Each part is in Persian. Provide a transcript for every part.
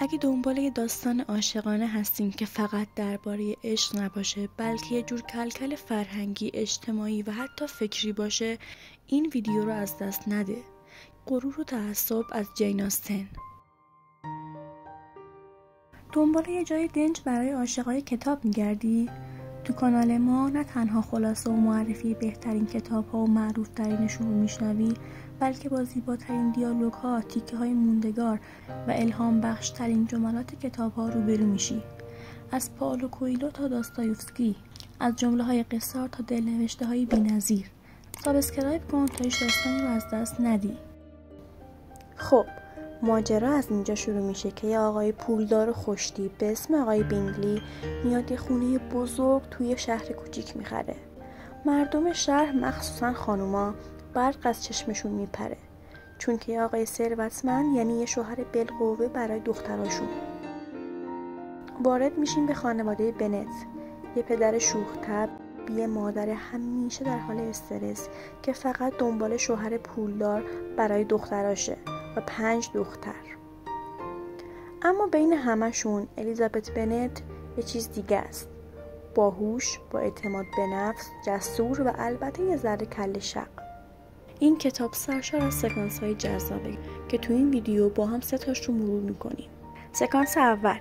اگه دنبال یه داستان عاشقانه هستین که فقط درباره عشق نباشه، بلکه یه جور کلکل فرهنگی، اجتماعی و حتی فکری باشه، این ویدیو رو از دست نده. غرور و تعصب از جین آستن. دنبال یه جای دنج برای عاشقای کتاب میگردی؟ تو کانال ما نه تنها خلاصه و معرفی بهترین کتاب ها و معروف ترینشون رو میشنوی، بلکه با زیباترین دیالوگ ها، تیکه های موندگار و الهام بخش ترین جملات کتاب ها روبرو میشی. از پائولو کوئیلو تا داستایوفسکی، از جمله های قصار تا دلنوشته های بی‌نظیر. سابسکرایب کن تا هیچ داستانی رو از دست ندی. خب ماجرا از اینجا شروع میشه که یه آقای پولدار و خوشتیپ به اسم آقای بینگلی میاد یه خونه بزرگ توی شهر کوچیک میخره. مردم شهر مخصوصا خانوما برق از چشمشون میپره، چون که یه آقای ثروتمند یعنی یه شوهر بالقوه برای دختراشون. وارد میشیم به خانواده بنت، یه پدر شوخ طبع، یه مادر همیشه در حال استرس که فقط دنبال شوهر پولدار برای دختراشه و 5 دختر. اما بین همشون الیزابت بنت یه چیز دیگه است. باهوش، با اعتماد به نفس، جسور و البته یه ذره کله شق. این کتاب سرشار از سکانس های جذابه که تو این ویدیو با هم 3 تاش رو مرور میکنیم. سکانس اول،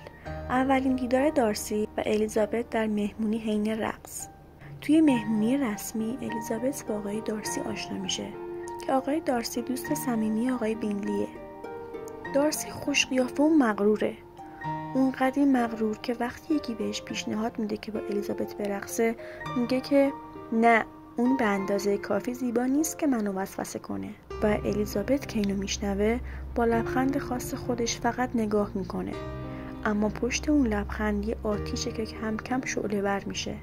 اولین دیدار دارسی و الیزابت در مهمونی حین رقص. توی مهمونی رسمی الیزابت با آقای دارسی آشنا میشه که آقای دارسی دوست صمیمی آقای بینگلیه. دارسی خوش قیافه و مغروره، اونقدر مغرور که وقتی یکی بهش پیشنهاد میده که با الیزابت برقصه میگه که نه، اون به اندازه کافی زیبا نیست که منو وسوسه کنه. و الیزابت که اینو میشنوه با لبخند خاص خودش فقط نگاه میکنه، اما پشت اون لبخند یه آتیشه که کم کم شعله ور میشه.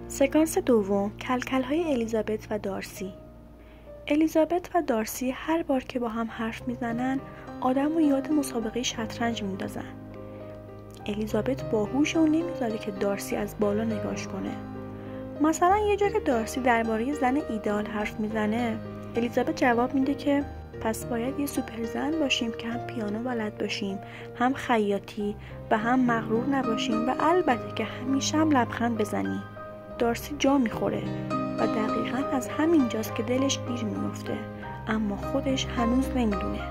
سکانس دوم، کلکل‌های الیزابت و دارسی. الیزابت و دارسی هر بار که با هم حرف میزنن آدم رو یاد مسابقه شطرنج میندازن. الیزابت باهوشه و نمیذاره که دارسی از بالا نگاش کنه. مثلا یه جا که دارسی درباره زن ایدئال حرف میزنه، الیزابت جواب میده که پس باید یه سوپر زن باشیم که هم پیانو بلد باشیم، هم خیاطی و هم مغرور نباشیم و البته که همیشه هم لبخند بزنیم. دارسی جا میخوره و دقیقاً از همین جاست که دلش گیر میفته، اما خودش هنوز نمیدونه.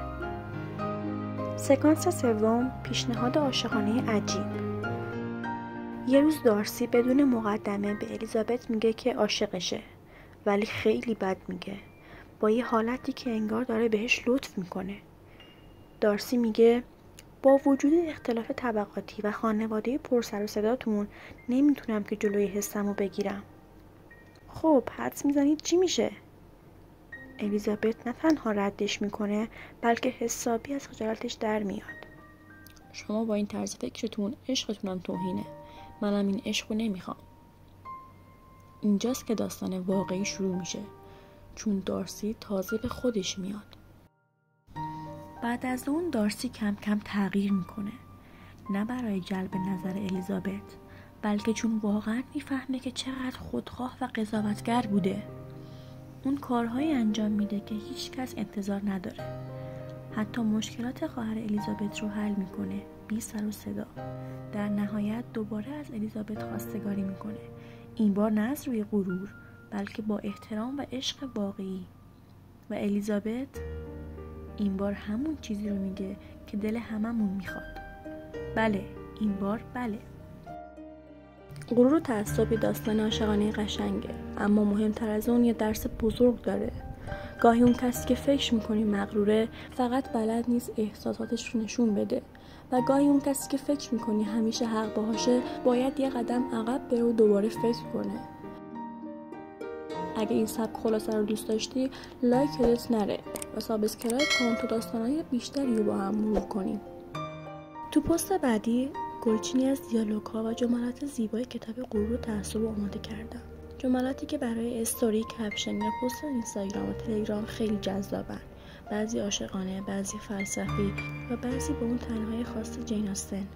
سکانس سوم، پیشنهاد عاشقانه عجیب. یه روز دارسی بدون مقدمه به الیزابت میگه که عاشقشه، ولی خیلی بد میگه، با یه حالتی که انگار داره بهش لطف میکنه. دارسی میگه با وجود اختلاف طبقاتی و خانواده پر سر و صداتون نمیتونم که جلوی حسمو بگیرم. خب حدس میزنید چی میشه؟ الیزابت نه تنها ردش میکنه بلکه حسابی از خجالتش در میاد. شما با این طرز فکرتون عشقتونم توهینه، منم این عشقو نمیخوام. اینجاست که داستان واقعی شروع میشه، چون دارسی تازه به خودش میاد. بعد از اون دارسی کم کم تغییر میکنه، نه برای جلب نظر الیزابت، بلکه چون واقعا میفهمه که چقدر خودخواه و قضاوتگر بوده. اون کارهایی انجام میده که هیچ کس انتظار نداره. حتی مشکلات خواهر الیزابت رو حل میکنه بی سر و صدا. در نهایت دوباره از الیزابت خواستگاری میکنه، این بار نه از روی غرور بلکه با احترام و عشق واقعی. و الیزابت این بار همون چیزی رو میگه که دل هممون میخواد. بله، این بار بله. غرور و تعصب یه داستان عاشقانه قشنگه، اما مهمتر از اون یه درس بزرگ داره. گاهی اون کسی که فکر میکنی مغروره فقط بلد نیست احساساتش رو نشون بده، و گاهی اون کسی که فکر میکنی همیشه حق باهاشه باید یه قدم عقب بره و دوباره فکر کنه. اگه این سبک خلاصه رو دوست داشتی لایک یادت نره و سابسکرایب کن تا داستانهای بیشتری رو با هم مرور کنیم. تو پست بعدی گلچینی از دیالوگ‌ها و جملات زیبای کتاب غرور و تعصب رو آماده کردم. جملاتی که برای استوری، کپشن یا پست اینستاگرام و تلگرام خیلی جذابن. بعضی عاشقانه، بعضی فلسفی و بعضی با اون تنهای خاص جین آستن.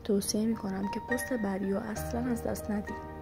توصیه میکنم که پست بعدی رو اصلا از دست ندید.